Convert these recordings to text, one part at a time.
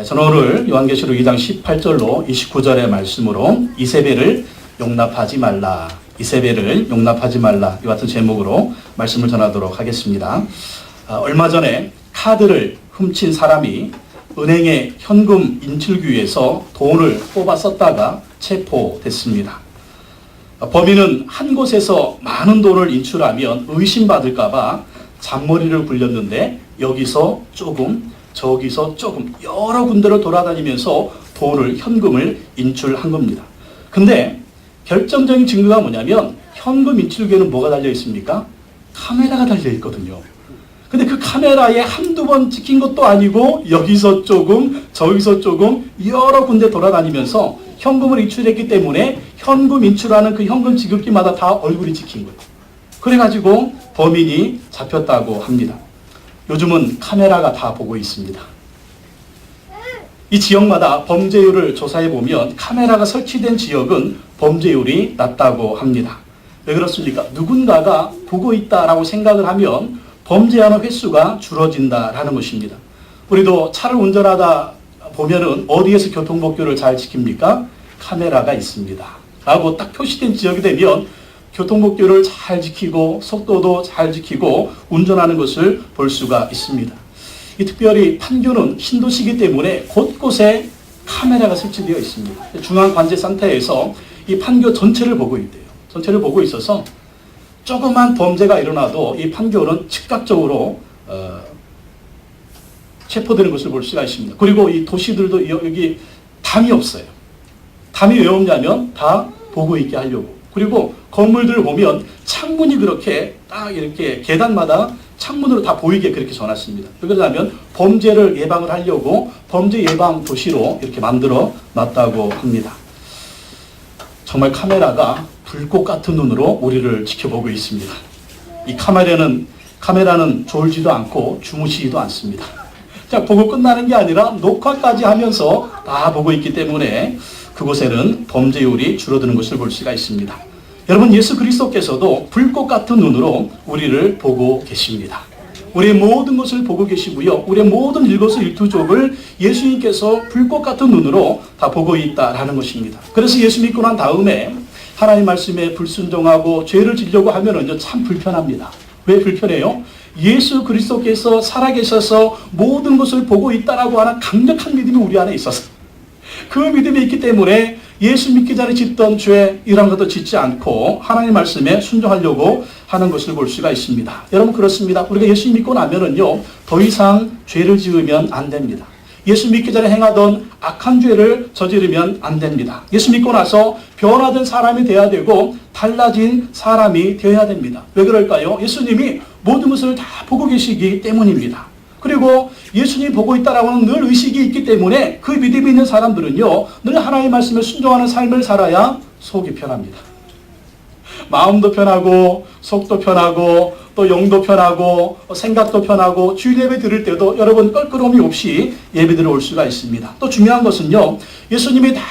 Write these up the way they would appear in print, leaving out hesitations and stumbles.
저는 오늘 요한계시록 2장 18절로 29절의 말씀으로 이세벨을 용납하지 말라, 이세벨을 용납하지 말라, 이 같은 제목으로 말씀을 전하도록 하겠습니다. 얼마 전에 카드를 훔친 사람이 은행에 현금 인출기 위해서 돈을 뽑아 썼다가 체포됐습니다. 범인은 한 곳에서 많은 돈을 인출하면 의심받을까봐 잔머리를 굴렸는데 여기서 조금 저기서 조금 여러 군데를 돌아다니면서 돈을 현금을 인출한 겁니다. 근데 결정적인 증거가 뭐냐면 현금 인출기에는 뭐가 달려 있습니까? 카메라가 달려 있거든요. 근데 그 카메라에 한두 번 찍힌 것도 아니고 여기서 조금 저기서 조금 여러 군데 돌아다니면서 현금을 인출했기 때문에 현금 인출하는 그 현금 지급기마다 다 얼굴이 찍힌 거예요. 그래가지고 범인이 잡혔다고 합니다. 요즘은 카메라가 다 보고 있습니다. 이 지역마다 범죄율을 조사해 보면 카메라가 설치된 지역은 범죄율이 낮다고 합니다. 왜 그렇습니까? 누군가가 보고 있다라고 생각을 하면 범죄하는 횟수가 줄어든다라는 것입니다. 우리도 차를 운전하다 보면은 어디에서 교통법규를 잘 지킵니까? 카메라가 있습니다. 라고 딱 표시된 지역이 되면 교통법규를 잘 지키고 속도도 잘 지키고 운전하는 것을 볼 수가 있습니다. 특별히 판교는 신도시이기 때문에 곳곳에 카메라가 설치되어 있습니다. 중앙관제센터에서 이 판교 전체를 보고 있대요. 전체를 보고 있어서 조그만 범죄가 일어나도 이 판교는 즉각적으로 체포되는 것을 볼 수가 있습니다. 그리고 이 도시들도 여기 담이 없어요. 담이 왜 없냐면 다 보고 있게 하려고. 그리고 건물들을 보면 창문이 그렇게 딱 이렇게 계단마다 창문으로 다 보이게 그렇게 전놨습니다. 그러려면 범죄를 예방을 하려고 범죄 예방 도시로 이렇게 만들어 놨다고 합니다. 정말 카메라가 불꽃 같은 눈으로 우리를 지켜보고 있습니다. 이 카메라는 졸지도 않고 주무시지도 않습니다. 자, 보고 끝나는 게 아니라 녹화까지 하면서 다 보고 있기 때문에 그곳에는 범죄율이 줄어드는 것을 볼 수가 있습니다. 여러분, 예수 그리스도께서도 불꽃 같은 눈으로 우리를 보고 계십니다. 우리의 모든 것을 보고 계시고요. 우리의 모든 일거수일투족을 예수님께서 불꽃 같은 눈으로 다 보고 있다라는 것입니다. 그래서 예수 믿고 난 다음에 하나님 말씀에 불순종하고 죄를 지려고 하면은 참 불편합니다. 왜 불편해요? 예수 그리스도께서 살아계셔서 모든 것을 보고 있다라고 하는 강력한 믿음이 우리 안에 있어서 그 믿음이 있기 때문에 예수 믿기 전에 짓던 죄 이런 것도 짓지 않고 하나님 말씀에 순종하려고 하는 것을 볼 수가 있습니다. 여러분, 그렇습니다. 우리가 예수 믿고 나면은요 더 이상 죄를 지으면 안 됩니다. 예수 믿기 전에 행하던 악한 죄를 저지르면 안 됩니다. 예수 믿고 나서 변화된 사람이 되어야 되고 달라진 사람이 되어야 됩니다. 왜 그럴까요? 예수님이 모든 것을 다 보고 계시기 때문입니다. 그리고 예수님이 보고 있다라고 하는 늘 의식이 있기 때문에 그 믿음이 있는 사람들은요 늘 하나님의 말씀에 순종하는 삶을 살아야 속이 편합니다. 마음도 편하고 속도 편하고 또 영도 편하고 생각도 편하고 주일 예배 드릴 때도 여러분 껄끄러움이 없이 예배 들어올 수가 있습니다. 또 중요한 것은요 예수님이 다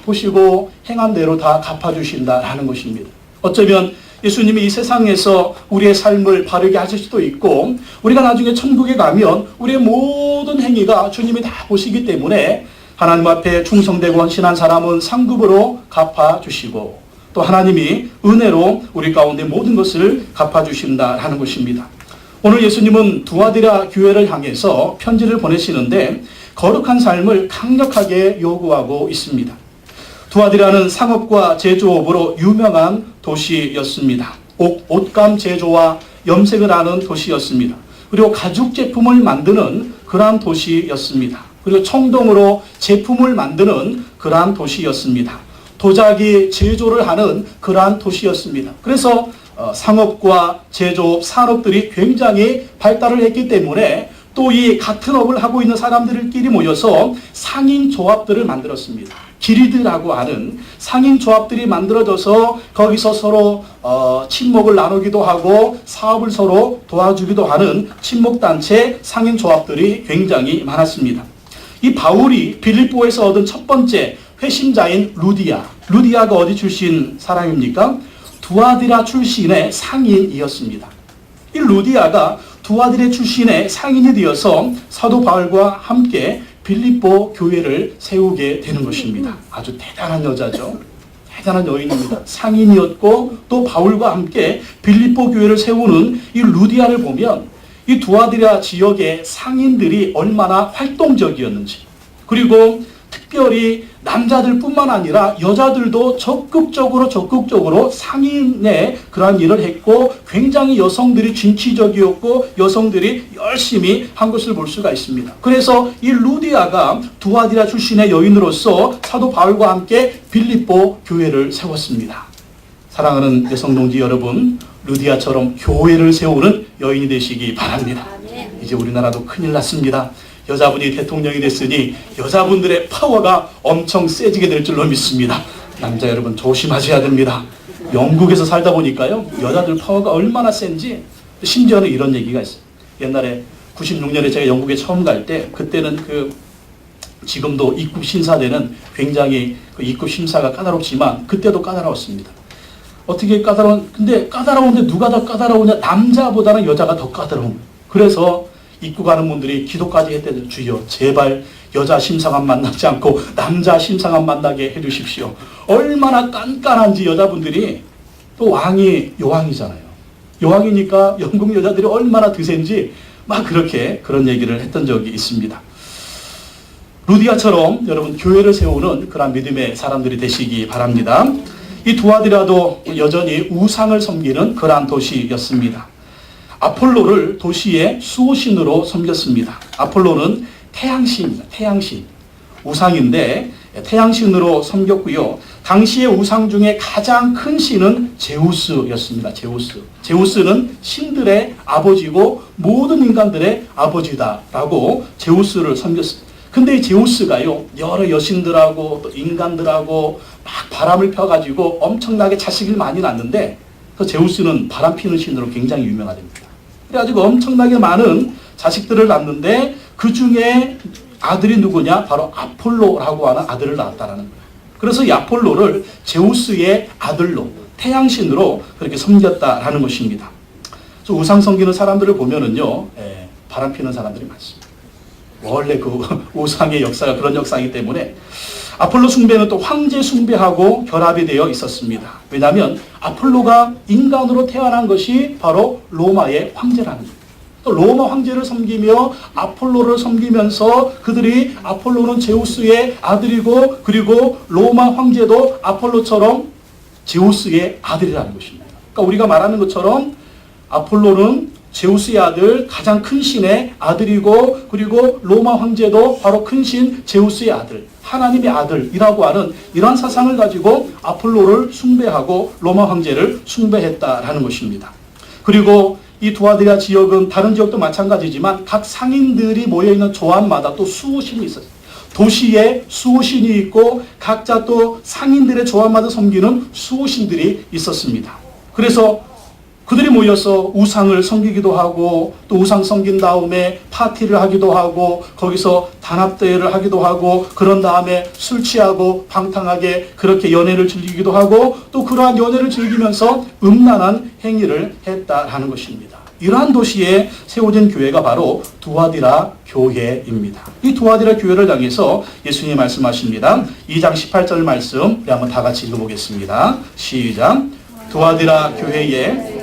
보시고 행한 대로 다 갚아주신다라는 것입니다. 어쩌면 예수님이 이 세상에서 우리의 삶을 바르게 하실 수도 있고 우리가 나중에 천국에 가면 우리의 모든 행위가 주님이 다 보시기 때문에 하나님 앞에 충성되고 헌신한 사람은 상급으로 갚아주시고 또 하나님이 은혜로 우리 가운데 모든 것을 갚아주신다라는 것입니다. 오늘 예수님은 두아디라 교회를 향해서 편지를 보내시는데 거룩한 삶을 강력하게 요구하고 있습니다. 두아디라는 상업과 제조업으로 유명한 도시였습니다. 옷감 제조와 염색을 하는 도시였습니다. 그리고 가죽 제품을 만드는 그러한 도시였습니다. 그리고 청동으로 제품을 만드는 그러한 도시였습니다. 도자기 제조를 하는 그러한 도시였습니다. 그래서 상업과 제조업, 산업들이 굉장히 발달을 했기 때문에 또 이 같은 업을 하고 있는 사람들끼리 모여서 상인조합들을 만들었습니다. 기리드라고 하는 상인조합들이 만들어져서 거기서 서로 친목을 나누기도 하고 사업을 서로 도와주기도 하는 친목단체 상인조합들이 굉장히 많았습니다. 이 바울이 빌립보에서 얻은 첫 번째 회심자인 루디아가 어디 출신 사람입니까? 두아디라 출신의 상인이었습니다. 이 루디아가 두아디라 출신의 상인이 되어서 사도 바울과 함께 빌립보 교회를 세우게 되는 것입니다. 아주 대단한 여자죠. 대단한 여인입니다. 상인이었고 또 바울과 함께 빌립보 교회를 세우는 이 루디아를 보면 이 두아디라 지역의 상인들이 얼마나 활동적이었는지, 그리고 특별히 남자들뿐만 아니라 여자들도 적극적으로 상인의 그러한 일을 했고, 굉장히 여성들이 진취적이었고 여성들이 열심히 한 것을 볼 수가 있습니다. 그래서 이 루디아가 두아디라 출신의 여인으로서 사도 바울과 함께 빌립보 교회를 세웠습니다. 사랑하는 여성 동지 여러분, 루디아처럼 교회를 세우는 여인이 되시기 바랍니다. 이제 우리나라도 큰일 났습니다. 여자분이 대통령이 됐으니 여자분들의 파워가 엄청 세지게 될 줄로 믿습니다. 남자 여러분 조심하셔야 됩니다. 영국에서 살다 보니까요, 여자들 파워가 얼마나 센지, 심지어는 이런 얘기가 있어요. 옛날에 96년에 제가 영국에 처음 갈 때, 그때는 지금도 입국 심사대는 굉장히 입국 심사가 까다롭지만 그때도 까다로웠습니다. 어떻게 근데 까다로운데 누가 더 까다로우냐? 남자보다는 여자가 더 까다로운. 그래서 입국하는 분들이 기도까지 했대요. 주여 제발 여자 심사관 만나지 않고 남자 심사관 만나게 해주십시오. 얼마나 깐깐한지 여자분들이. 또 왕이 여왕이잖아요. 여왕이니까 영국 여자들이 얼마나 드센지 막 그런 얘기를 했던 적이 있습니다. 루디아처럼 여러분 교회를 세우는 그런 믿음의 사람들이 되시기 바랍니다. 이 두아디라도 여전히 우상을 섬기는 그러한 도시였습니다. 아폴로를 도시의 수호신으로 섬겼습니다. 아폴로는 태양신입니다. 태양신. 우상인데 태양신으로 섬겼고요. 당시의 우상 중에 가장 큰 신은 제우스였습니다. 제우스는 신들의 아버지고 모든 인간들의 아버지다라고 제우스를 섬겼습니다. 근데 이 제우스가요, 여러 여신들하고 또 인간들하고 막 바람을 펴가지고 엄청나게 자식을 많이 낳는데, 그 제우스는 바람 피는 신으로 굉장히 유명하답니다. 그래가지고 엄청나게 많은 자식들을 낳는데 그 중에 아들이 누구냐? 바로 아폴로라고 하는 아들을 낳았다라는 거예요. 그래서 이 아폴로를 제우스의 아들로, 태양신으로 그렇게 섬겼다라는 것입니다. 그래서 우상 섬기는 사람들을 보면은요, 바람 피는 사람들이 많습니다. 원래 그 우상의 역사가 그런 역사이기 때문에 아폴로 숭배는 또 황제 숭배하고 결합이 되어 있었습니다. 왜냐하면 아폴로가 인간으로 태어난 것이 바로 로마의 황제라는 거예요. 또 로마 황제를 섬기며 아폴로를 섬기면서 그들이, 아폴로는 제우스의 아들이고 그리고 로마 황제도 아폴로처럼 제우스의 아들이라는 것입니다. 그러니까 우리가 말하는 것처럼 아폴로는 제우스의 아들, 가장 큰 신의 아들이고, 그리고 로마 황제도 바로 큰 신 제우스의 아들, 하나님의 아들이라고 하는 이러한 사상을 가지고 아폴로를 숭배하고 로마 황제를 숭배했다라는 것입니다. 그리고 이 두아디라 지역은 다른 지역도 마찬가지지만 각 상인들이 모여있는 조합마다 또 수호신이 있었어요. 도시에 수호신이 있고 각자 또 상인들의 조합마다 섬기는 수호신들이 있었습니다. 그래서 그들이 모여서 우상을 섬기기도 하고, 또 우상 섬긴 다음에 파티를 하기도 하고, 거기서 단합대회를 하기도 하고, 그런 다음에 술 취하고 방탕하게 그렇게 연애를 즐기기도 하고, 또 그러한 연애를 즐기면서 음란한 행위를 했다라는 것입니다. 이러한 도시에 세워진 교회가 바로 두아디라 교회입니다. 이 두아디라 교회를 향해서 예수님이 말씀하십니다. 2장 18절 말씀 우리 한번 다 같이 읽어보겠습니다. 시작. 두아디라 교회에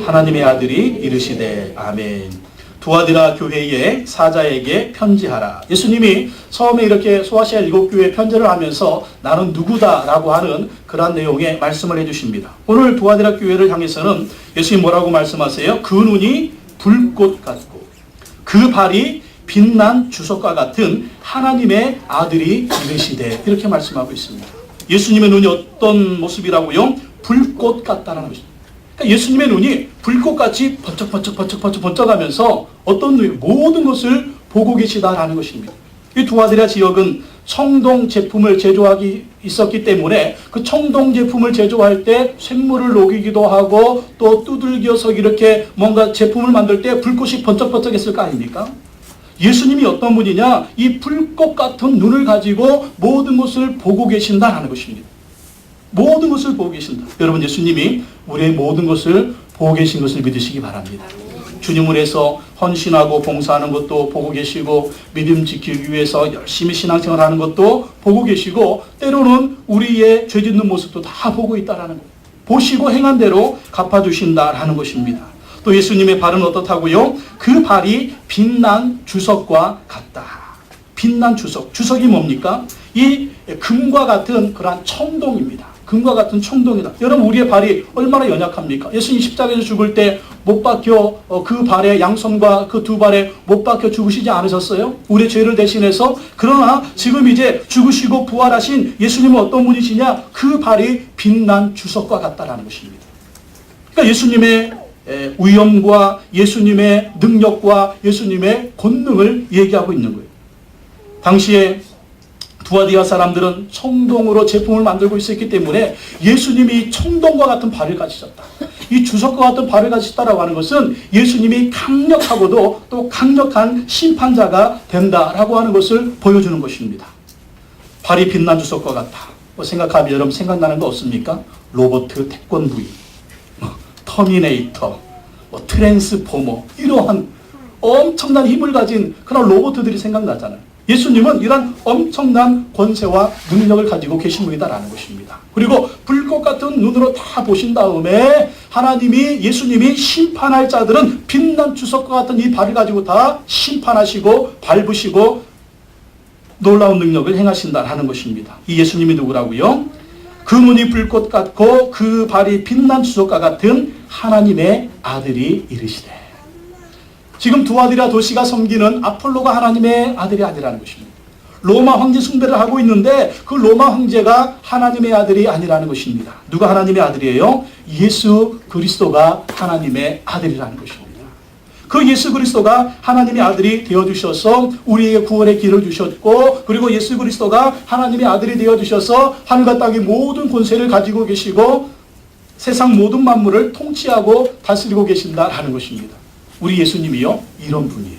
하나님의 아들이 이르시되 아멘. 두아디라 교회의 사자에게 편지하라. 예수님이 처음에 이렇게 소아시아 7교회에 편지를 하면서 나는 누구다라고 하는 그런 내용의 말씀을 해주십니다. 오늘 두아디라 교회를 향해서는 예수님 뭐라고 말씀하세요? 그 눈이 불꽃 같고 그 발이 빛난 주석과 같은 하나님의 아들이 이르시되, 이렇게 말씀하고 있습니다. 예수님의 눈이 어떤 모습이라고요? 불꽃 같다라는 것입니다. 그러니까 예수님의 눈이 불꽃같이 번쩍하면서 어떤 눈이 모든 것을 보고 계시다라는 것입니다. 이 두아디라 지역은 청동 제품을 제조하기 있었기 때문에 그 청동 제품을 제조할 때 쇳물을 녹이기도 하고 또 두들겨서 이렇게 뭔가 제품을 만들 때 불꽃이 번쩍번쩍했을 거 아닙니까? 예수님이 어떤 분이냐? 이 불꽃 같은 눈을 가지고 모든 것을 보고 계신다라는 것입니다. 모든 것을 보고 계신다. 여러분, 예수님이 우리의 모든 것을 보고 계신 것을 믿으시기 바랍니다. 주님을 위해서 헌신하고 봉사하는 것도 보고 계시고, 믿음 지키기 위해서 열심히 신앙생활하는 것도 보고 계시고, 때로는 우리의 죄 짓는 모습도 다 보고 있다라는 것, 보시고 행한 대로 갚아주신다라는 것입니다. 또 예수님의 발은 어떻다고요? 그 발이 빛난 주석과 같다. 빛난 주석. 주석이 뭡니까? 이 금과 같은 그러한 청동입니다. 금과 같은 청동이다. 여러분, 우리의 발이 얼마나 연약합니까? 예수님 십자가에서 죽을 때 못 박혀 그 발에, 양손과 그 두 발에 못 박혀 죽으시지 않으셨어요? 우리의 죄를 대신해서. 그러나 지금 이제 죽으시고 부활하신 예수님은 어떤 분이시냐? 그 발이 빛난 주석과 같다라는 것입니다. 그러니까 예수님의 위엄과 예수님의 능력과 예수님의 권능을 얘기하고 있는 거예요. 당시에 두아디아 사람들은 청동으로 제품을 만들고 있었기 때문에 예수님이 청동과 같은 발을 가지셨다, 이 주석과 같은 발을 가지셨다라고 하는 것은 예수님이 강력하고도 또 강력한 심판자가 된다라고 하는 것을 보여주는 것입니다. 발이 빛난 주석과 같다. 생각하면 여러분 생각나는 거 없습니까? 로버트 태권브이, 터미네이터, 트랜스포머, 이러한 엄청난 힘을 가진 그런 로봇들이 생각나잖아요. 예수님은 이런 엄청난 권세와 능력을 가지고 계신 분이다라는 것입니다. 그리고 불꽃 같은 눈으로 다 보신 다음에 예수님이 심판할 자들은 빛난 주석과 같은 이 발을 가지고 다 심판하시고 밟으시고 놀라운 능력을 행하신다라는 것입니다. 이 예수님이 누구라고요? 그 눈이 불꽃 같고 그 발이 빛난 주석과 같은 하나님의 아들이 이르시되. 지금 두아디라 도시가 섬기는 아폴로가 하나님의 아들이 아니라는 것입니다. 로마 황제 숭배를 하고 있는데 그 로마 황제가 하나님의 아들이 아니라는 것입니다. 누가 하나님의 아들이에요? 예수 그리스도가 하나님의 아들이라는 것입니다. 그 예수 그리스도가 하나님의 아들이 되어주셔서 우리에게 구원의 길을 주셨고, 그리고 예수 그리스도가 하나님의 아들이 되어주셔서 하늘과 땅의 모든 권세를 가지고 계시고 세상 모든 만물을 통치하고 다스리고 계신다라는 것입니다. 우리 예수님이요, 이런 분이에요.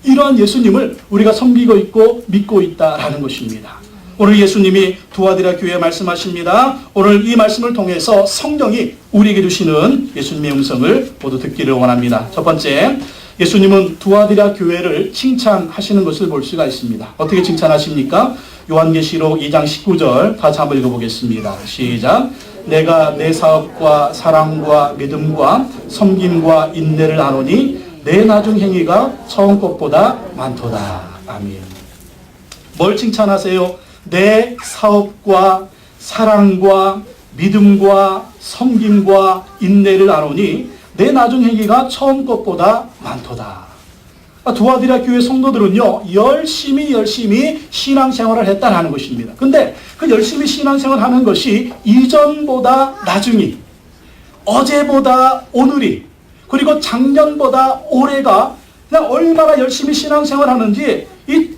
이러한 예수님을 우리가 섬기고 있고 믿고 있다라는 것입니다. 오늘 예수님이 두아디라 교회에 말씀하십니다. 오늘 이 말씀을 통해서 성령이 우리에게 주시는 예수님의 음성을 모두 듣기를 원합니다. 첫 번째, 예수님은 두아디라 교회를 칭찬하시는 것을 볼 수가 있습니다. 어떻게 칭찬하십니까? 요한계시록 2장 19절 같이 한번 읽어보겠습니다. 시작. 내가 내 사업과 사랑과 믿음과 섬김과 인내를 아노니 내 나중 행위가 처음 것보다 많도다. 아멘. 뭘 칭찬하세요? 내 사업과 사랑과 믿음과 섬김과 인내를 아노니 내 나중 행위가 처음 것보다 많도다. 두아디라 교회 성도들은요, 열심히 신앙생활을 했다는 것입니다. 근데 그 열심히 신앙생활하는 것이 이전보다 나중이, 어제보다 오늘이, 그리고 작년보다 올해가 그냥 얼마나 열심히 신앙생활하는지 이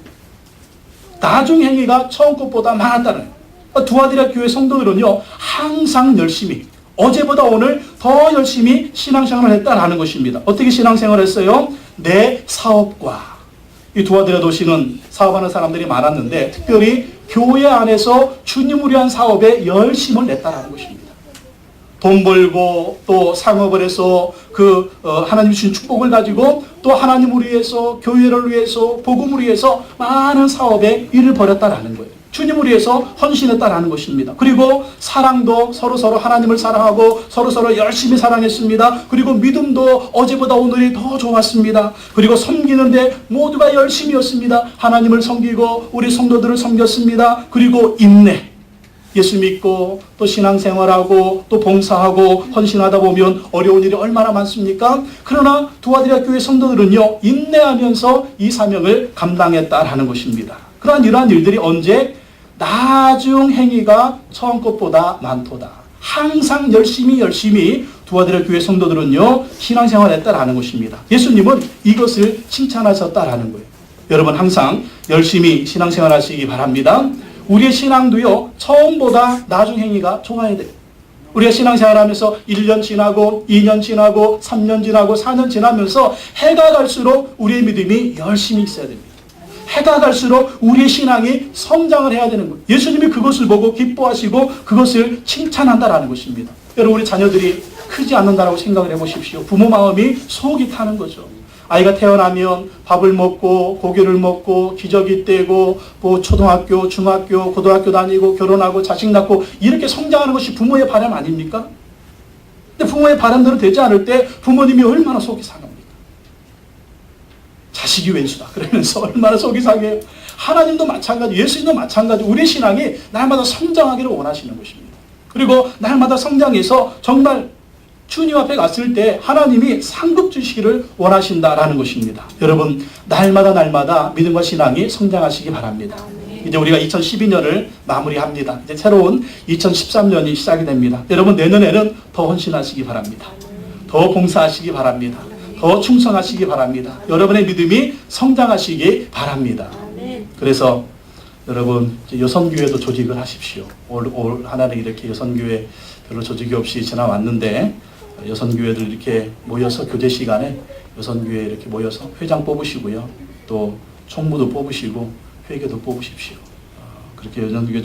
나중 행위가 처음 것보다 많았다는 거예요. 두아디라 교회 성도들은요, 항상 열심히, 어제보다 오늘 더 열심히 신앙생활을 했다는 것입니다. 어떻게 신앙생활을 했어요? 내 사업과, 이 두아디라 도시는 사업하는 사람들이 많았는데 특별히 교회 안에서 주님을 위한 사업에 열심을 냈다는 것입니다. 돈 벌고 또 상업을 해서 하나님 주신 축복을 가지고 또 하나님을 위해서, 교회를 위해서, 복음을 위해서 많은 사업에 일을 벌였다라는 거예요. 주님을 위해서 헌신했다라는 것입니다. 그리고 사랑도 서로서로 하나님을 사랑하고 서로서로 열심히 사랑했습니다. 그리고 믿음도 어제보다 오늘이 더 좋았습니다. 그리고 섬기는데 모두가 열심이었습니다. 하나님을 섬기고 우리 성도들을 섬겼습니다. 그리고 인내, 예수 믿고 또 신앙생활하고 또 봉사하고 헌신하다 보면 어려운 일이 얼마나 많습니까? 그러나 두아디라 교회 성도들은요, 인내하면서 이 사명을 감당했다라는 것입니다. 이러한 일들이 언제? 나중 행위가 처음 것보다 많도다. 항상 열심히 두아디라 교회 성도들은요, 신앙생활했다라는 것입니다. 예수님은 이것을 칭찬하셨다라는 거예요. 여러분 항상 열심히 신앙생활하시기 바랍니다. 우리의 신앙도요, 처음보다 나중 행위가 좋아야 돼요. 우리가 신앙생활하면서 1년 지나고 2년 지나고 3년 지나고 4년 지나면서 해가 갈수록 우리의 믿음이 열심히 있어야 됩니다. 해가 갈수록 우리의 신앙이 성장을 해야 되는 거예요. 예수님이 그것을 보고 기뻐하시고 그것을 칭찬한다라는 것입니다. 여러분, 우리 자녀들이 크지 않는다라고 생각을 해보십시오. 부모 마음이 속이 타는 거죠. 아이가 태어나면 밥을 먹고 고기를 먹고 기저귀 떼고 뭐 초등학교, 중학교, 고등학교 다니고 결혼하고 자식 낳고 이렇게 성장하는 것이 부모의 바람 아닙니까? 근데 부모의 바람대로 되지 않을 때 부모님이 얼마나 속이 상합니까? 자식이 왼수다 그러면서 얼마나 속이 상해요. 하나님도 마찬가지, 예수님도 마찬가지. 우리 신앙이 날마다 성장하기를 원하시는 것입니다. 그리고 날마다 성장해서 정말 주님 앞에 갔을 때 하나님이 상급 주시기를 원하신다라는 것입니다. 여러분, 날마다 믿음과 신앙이 성장하시기 바랍니다. 이제 우리가 2012년을 마무리합니다. 이제 새로운 2013년이 시작이 됩니다. 여러분, 내년에는 더 헌신하시기 바랍니다. 더 봉사하시기 바랍니다. 더 충성하시기 바랍니다. 여러분의 믿음이 성장하시기 바랍니다. 그래서 여러분, 여선교회도 조직을 하십시오. 올 하나는 이렇게 여선교회 별로 조직이 없이 지나왔는데 여선교회들 이렇게 모여서 교제 시간에 여선교회 이렇게 모여서 회장 뽑으시고요. 또 총무도 뽑으시고 회계도 뽑으십시오. 그렇게 여선교회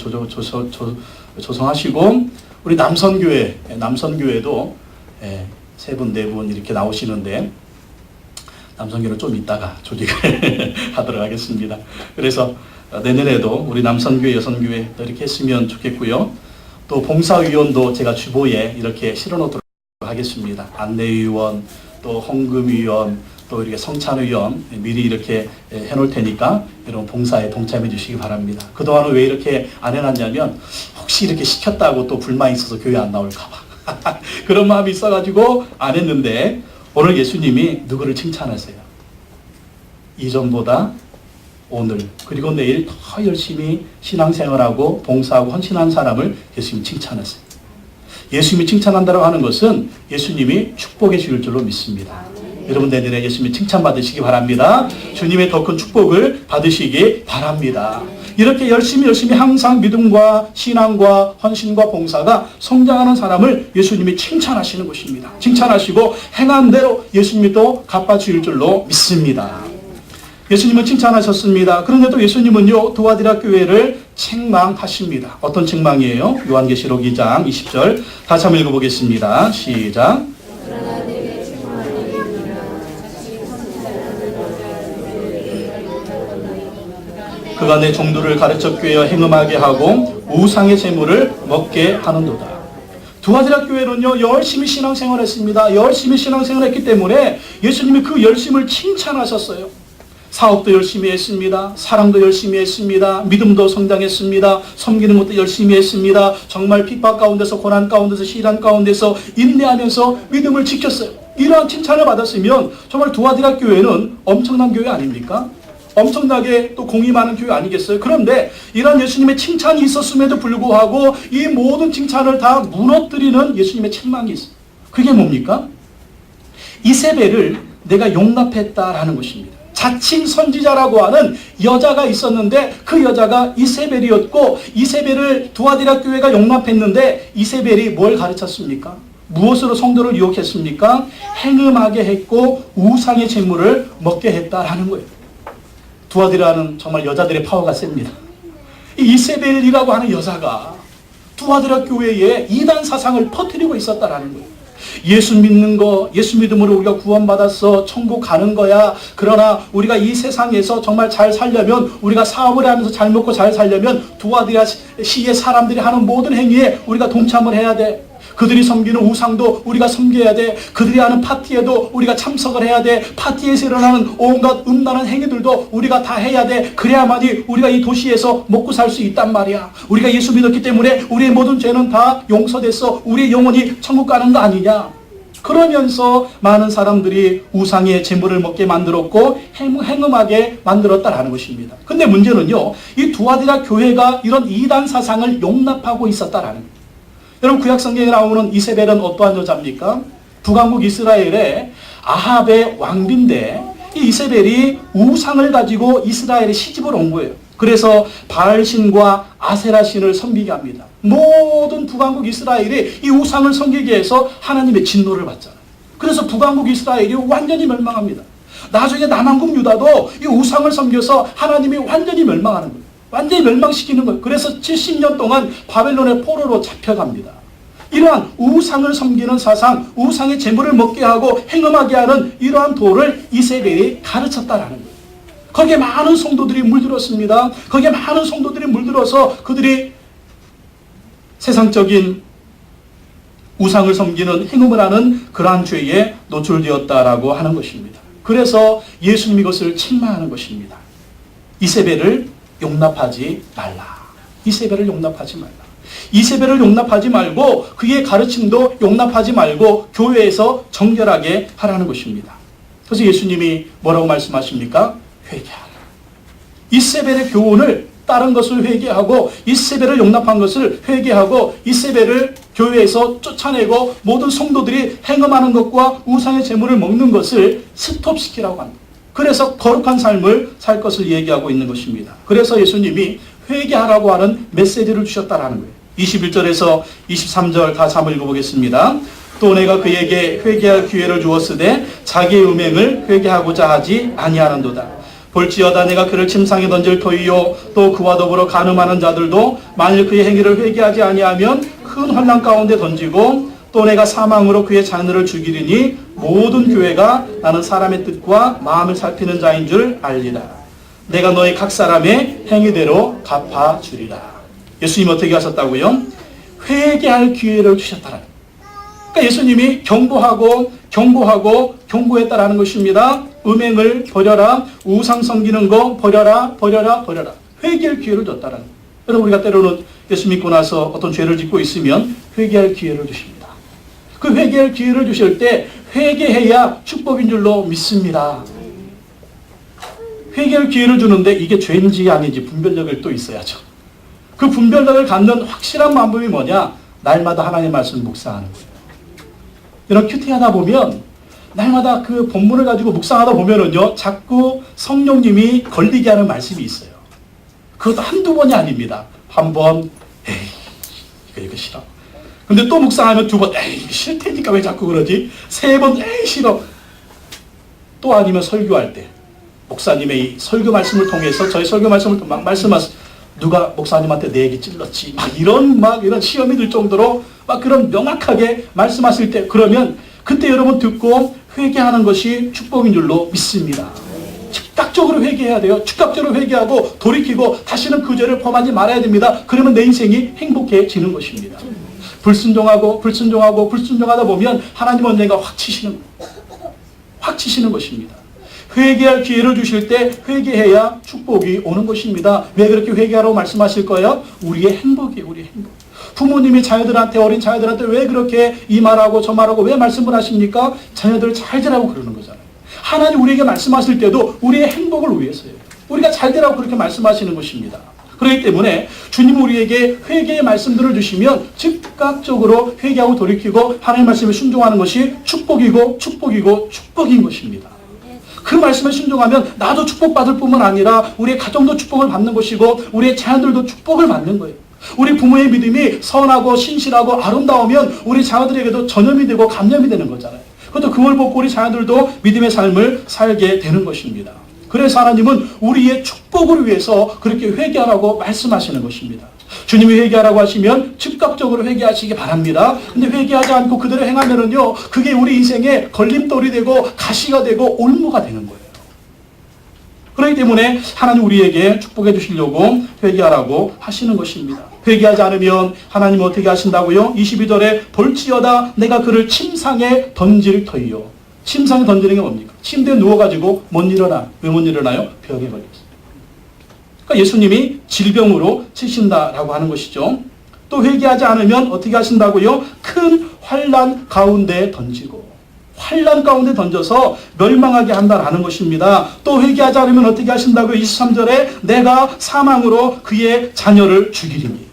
조성하시고 우리 남선교회도 세 분, 네 분 이렇게 나오시는데 남선교회는 좀 이따가 조직을 하도록 하겠습니다. 그래서 내년에도 우리 남선교회, 여선교회 이렇게 했으면 좋겠고요. 또 봉사위원도 제가 주보에 이렇게 실어놓도록 하겠습니다. 안내위원, 또 헌금위원, 또 이렇게 성찬위원 미리 이렇게 해놓을 테니까 여러분 봉사에 동참해 주시기 바랍니다. 그동안은 왜 이렇게 안 해놨냐면 혹시 이렇게 시켰다고 또 불만이 있어서 교회 안 나올까봐 그런 마음이 있어가지고 안 했는데 오늘 예수님이 누구를 칭찬하세요? 이전보다 오늘 그리고 내일 더 열심히 신앙생활하고 봉사하고 헌신한 사람을 예수님이 칭찬하세요. 예수님이 칭찬한다고 하는 것은 예수님이 축복해 주실 줄로 믿습니다. 여러분 내년에 예수님이 칭찬받으시기 바랍니다. 주님의 더 큰 축복을 받으시기 바랍니다. 이렇게 열심히 항상 믿음과 신앙과 헌신과 봉사가 성장하는 사람을 예수님이 칭찬하시는 것입니다. 칭찬하시고 행한 대로 예수님이 또 갚아주실 줄로 믿습니다. 예수님은 칭찬하셨습니다. 그런데도 예수님은요, 두아디라 교회를 책망하십니다. 어떤 책망이에요? 요한계시록 2장 20절 다시 한번 읽어보겠습니다. 시작. 그가 내 종들을 가르쳐 꾀어 행음하게 하고 우상의 재물을 먹게 하는도다. 두아디라 교회는요, 열심히 신앙생활했습니다. 열심히 신앙생활했기 때문에 예수님이 그 열심을 칭찬하셨어요. 사업도 열심히 했습니다. 사랑도 열심히 했습니다. 믿음도 성장했습니다. 섬기는 것도 열심히 했습니다. 정말 핍박 가운데서 고난 가운데서 시련 가운데서 인내하면서 믿음을 지켰어요. 이러한 칭찬을 받았으면 정말 두아디라 교회는 엄청난 교회 아닙니까? 엄청나게 또 공이 많은 교회 아니겠어요? 그런데 이런 예수님의 칭찬이 있었음에도 불구하고 이 모든 칭찬을 다 무너뜨리는 예수님의 책망이 있어요. 그게 뭡니까? 이세벨을 내가 용납했다라는 것입니다. 자칭 선지자라고 하는 여자가 있었는데 그 여자가 이세벨이었고 이세벨을 두아디라 교회가 용납했는데 이세벨이 뭘 가르쳤습니까? 무엇으로 성도를 유혹했습니까? 행음하게 했고 우상의 재물을 먹게 했다라는 거예요. 두아디라는 정말 여자들의 파워가 셉니다. 이 이세벨이라고 하는 여자가 두아디라 교회에 이단 사상을 퍼뜨리고 있었다라는 거예요. 예수 믿는 거, 예수 믿음으로 우리가 구원받았어, 천국 가는 거야. 그러나 우리가 이 세상에서 정말 잘 살려면, 우리가 사업을 하면서 잘 먹고 잘 살려면 두아디라 시의 사람들이 하는 모든 행위에 우리가 동참을 해야 돼. 그들이 섬기는 우상도 우리가 섬겨야 돼. 그들이 하는 파티에도 우리가 참석을 해야 돼. 파티에서 일어나는 온갖 음란한 행위들도 우리가 다 해야 돼. 그래야만이 우리가 이 도시에서 먹고 살 수 있단 말이야. 우리가 예수 믿었기 때문에 우리의 모든 죄는 다 용서됐어. 우리의 영혼이 천국 가는 거 아니냐. 그러면서 많은 사람들이 우상의 재물을 먹게 만들었고 행음하게 만들었다라는 것입니다. 근데 문제는요, 이 두아디라 교회가 이런 이단 사상을 용납하고 있었다라는 거예요. 여러분 구약성경에 나오는 이세벨은 어떠한 여자입니까? 북왕국 이스라엘의 아합의 왕비인데 이 이세벨이 우상을 가지고 이스라엘에 시집을 온 거예요. 그래서 바알신과 아세라신을 섬기게 합니다. 모든 북왕국 이스라엘이 이 우상을 섬기게 해서 하나님의 진노를 받잖아요. 그래서 북왕국 이스라엘이 완전히 멸망합니다. 나중에 남왕국 유다도 이 우상을 섬겨서 하나님이 완전히 멸망하는 거예요. 완전히 멸망시키는 거예요. 그래서 70년 동안 바벨론의 포로로 잡혀갑니다. 이러한 우상을 섬기는 사상, 우상의 재물을 먹게 하고 행음하게 하는 이러한 도를 이세벨이 가르쳤다라는 거예요. 거기에 많은 성도들이 물들었습니다. 거기에 많은 성도들이 물들어서 그들이 세상적인 우상을 섬기는 행음을 하는 그러한 죄에 노출되었다라고 하는 것입니다. 그래서 예수님 이것을 책망하는 것입니다. 이세벨을 용납하지 말라. 이세벨을 용납하지 말라. 이세벨을 용납하지 말고 그의 가르침도 용납하지 말고 교회에서 정결하게 하라는 것입니다. 그래서 예수님이 뭐라고 말씀하십니까? 회개하라. 이세벨의 교훈을 따른 것을 회개하고 이세벨을 용납한 것을 회개하고 이세벨을 교회에서 쫓아내고 모든 성도들이 행음하는 것과 우상의 재물을 먹는 것을 스톱시키라고 합니다. 그래서 거룩한 삶을 살 것을 얘기하고 있는 것입니다. 그래서 예수님이 회개하라고 하는 메시지를 주셨다라는 거예요. 21절에서 23절 다시 한번 읽어보겠습니다. 또 내가 그에게 회개할 기회를 주었으되 자기의 음행을 회개하고자 하지 아니하는도다. 볼지어다 내가 그를 침상에 던질 터이요 또 그와 더불어 간음하는 자들도 만일 그의 행위를 회개하지 아니하면 큰 환난 가운데 던지고 또 내가 사망으로 그의 자녀를 죽이리니 모든 교회가 나는 사람의 뜻과 마음을 살피는 자인 줄 알리라. 내가 너희 각 사람의 행위대로 갚아주리라. 예수님 어떻게 하셨다고요? 회개할 기회를 주셨다는 거예요. 그러니까 예수님이 경고했다라는 것입니다. 음행을 버려라. 우상 섬기는 거 버려라. 회개할 기회를 줬다라는 거예요. 여러분 우리가 때로는 예수 믿고 나서 어떤 죄를 짓고 있으면 회개할 기회를 주십니다. 그 회개할 기회를 주실 때 회개해야 축복인 줄로 믿습니다. 회개할 기회를 주는데 이게 죄인지 아닌지 분별력을 또 있어야죠. 그 분별력을 갖는 확실한 방법이 뭐냐? 날마다 하나님의 말씀을 묵상하는 거예요. 이런 큐티하다 보면 날마다 그 본문을 가지고 묵상하다 보면은요 자꾸 성령님이 걸리게 하는 말씀이 있어요. 그것도 한두 번이 아닙니다. 한 번, 에이 이거 싫어. 근데 또 묵상하면 두 번, 에이 싫다니까 왜 자꾸 그러지? 세 번, 에이 싫어. 또 아니면 설교할 때 목사님의 이 설교 말씀을 통해서 저희 설교 말씀을 막 말씀하세요. 누가 목사님한테 내 얘기 찔렀지? 이런 시험이 들 정도로 막 그런 명확하게 말씀하실 때 그러면 그때 여러분 듣고 회개하는 것이 축복인 줄로 믿습니다. 즉각적으로 회개해야 돼요. 즉각적으로 회개하고 돌이키고 다시는 그 죄를 범하지 말아야 됩니다. 그러면 내 인생이 행복해지는 것입니다. 불순종하다 보면 하나님 언젠가 확 치시는 것입니다. 회개할 기회를 주실 때 회개해야 축복이 오는 것입니다. 왜 그렇게 회개하라고 말씀하실 거예요? 우리의 행복이에요. 우리의 행복. 부모님이 자녀들한테 어린 자녀들한테 왜 그렇게 이 말하고 저 말하고 왜 말씀을 하십니까? 자녀들 잘 되라고 그러는 거잖아요. 하나님 우리에게 말씀하실 때도 우리의 행복을 위해서예요. 우리가 잘 되라고 그렇게 말씀하시는 것입니다. 그렇기 때문에 주님 우리에게 회개의 말씀들을 주시면 즉각적으로 회개하고 돌이키고 하나님 말씀에 순종하는 것이 축복인 것입니다. 그 말씀에 순종하면 나도 축복받을 뿐만 아니라 우리의 가정도 축복을 받는 것이고 우리의 자녀들도 축복을 받는 거예요. 우리 부모의 믿음이 선하고 신실하고 아름다우면 우리 자녀들에게도 전염이 되고 감염이 되는 거잖아요. 그것도 그걸 보고 우리 자녀들도 믿음의 삶을 살게 되는 것입니다. 그래서 하나님은 우리의 축복을 위해서 그렇게 회개하라고 말씀하시는 것입니다. 주님이 회개하라고 하시면 즉각적으로 회개하시기 바랍니다. 근데 회개하지 않고 그대로 행하면은요, 그게 우리 인생에 걸림돌이 되고 가시가 되고 올무가 되는 거예요. 그렇기 때문에 하나님 우리에게 축복해 주시려고 회개하라고 하시는 것입니다. 회개하지 않으면 하나님은 어떻게 하신다고요? 22절에 볼지어다 내가 그를 침상에 던질 터이요. 침상에 던지는 게 뭡니까? 침대에 누워가지고 못 일어나. 왜 못 일어나요? 병에 걸렸어요. 그러니까 예수님이 질병으로 치신다라고 하는 것이죠. 또 회개하지 않으면 어떻게 하신다고요? 큰 환난 가운데 던지고 환난 가운데 던져서 멸망하게 한다라는 것입니다. 또 회개하지 않으면 어떻게 하신다고요? 23절에 내가 사망으로 그의 자녀를 죽이리니.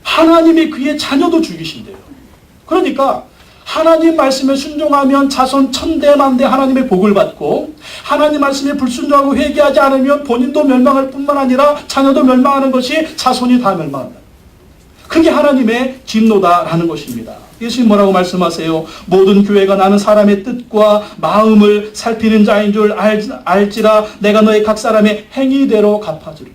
하나님이 그의 자녀도 죽이신대요. 그러니까 하나님 말씀에 순종하면 자손 천대만대 하나님의 복을 받고 하나님 말씀에 불순종하고 회개하지 않으면 본인도 멸망할 뿐만 아니라 자녀도 멸망하는 것이 자손이 다 멸망한다. 그게 하나님의 진노다라는 것입니다. 예수님 뭐라고 말씀하세요? 모든 교회가 나는 사람의 뜻과 마음을 살피는 자인 줄 알지라 내가 너의 각 사람의 행위대로 갚아주리라.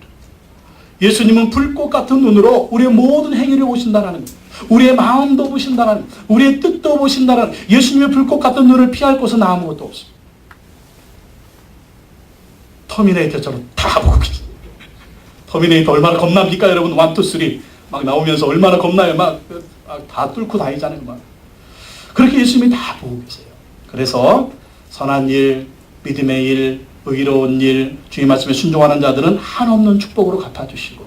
예수님은 불꽃 같은 눈으로 우리의 모든 행위를 보신다는 거예요. 우리의 마음도 보신다는 거예요. 우리의 뜻도 보신다는 거예요. 예수님의 불꽃 같은 눈을 피할 곳은 아무것도 없습니다. 터미네이터처럼 다 보고 계십니다. 터미네이터 얼마나 겁납니까 여러분? 1, 2, 3 막 나오면서 얼마나 겁나요? 막 다 뚫고 다니잖아요. 막 그렇게 예수님이 다 보고 계세요. 그래서 선한 일, 믿음의 일, 의로운 일, 주의 말씀에 순종하는 자들은 한없는 축복으로 갚아주시고,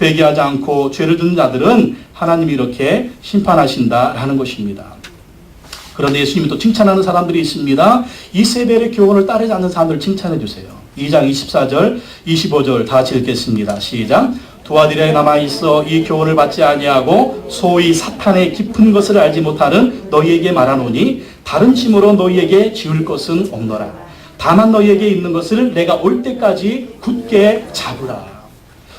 회개하지 않고 죄를 짓는 자들은 하나님이 이렇게 심판하신다라는 것입니다. 그런데 예수님이 또 칭찬하는 사람들이 있습니다. 이세벨의 교훈을 따르지 않는 사람들을 칭찬해 주세요. 2장 24절, 25절 다 같이 읽겠습니다. 시작. 두아디라에 남아있어 이 교훈을 받지 아니하고 소위 사탄의 깊은 것을 알지 못하는 너희에게 말하노니 다른 짐으로 너희에게 지울 것은 없노라. 다만 너희에게 있는 것을 내가 올 때까지 굳게 잡으라.